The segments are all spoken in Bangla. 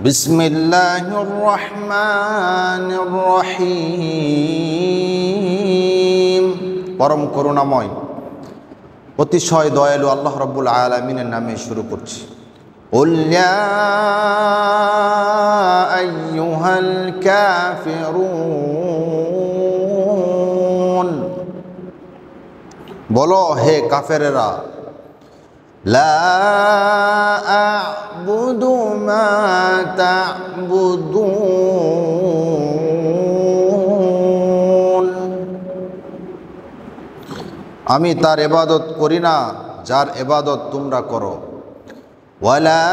বিসমিল্লাহির রহমানির রহিম। পরম করুণাময় অতিশয় দয়ালু আল্লাহ রাব্বুল আলামিনের নামে শুরু করছি। কুল ইয়া আইয়ুহাল কাফিরুন, বলো হে কাফেরেরা, লা আ'বুদু মা তা'বুদুন, আমি তার ইবাদত করি না যার ইবাদত তোমরা করো। ওয়ালা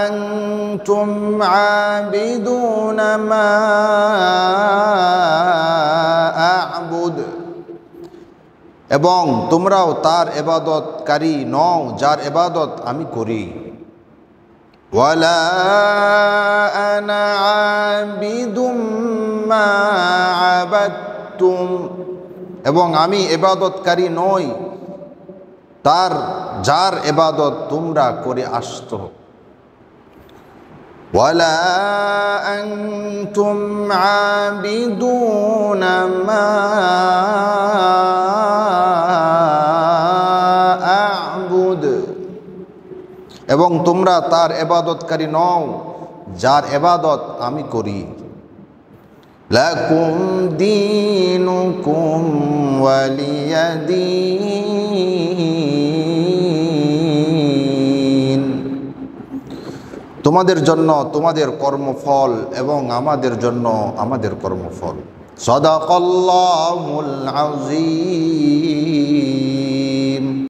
আনতুম আবিদুনা মা আ'বুদ, এবং তোমরাও তার ইবাদতকারী নও যার ইবাদত আমি করি। ওয়ালা আনা আবিদুম মা আবাদতুম, এবং আমি ইবাদতকারী নই তার যার ইবাদত তোমরা করে আসতো। ওয়ালা আনতুম আবিদুনা মা আ'বুদ, এবং তোমরা তার ইবাদতকারী নও যার ইবাদত আমি করি। লাকুম দীনুকুম ওয়ালিয়া দীন, তোমাদের জন্য তোমাদের কর্মফল এবং আমাদের জন্য আমাদের কর্মফল। সাদাকাল্লাহুল আযীম।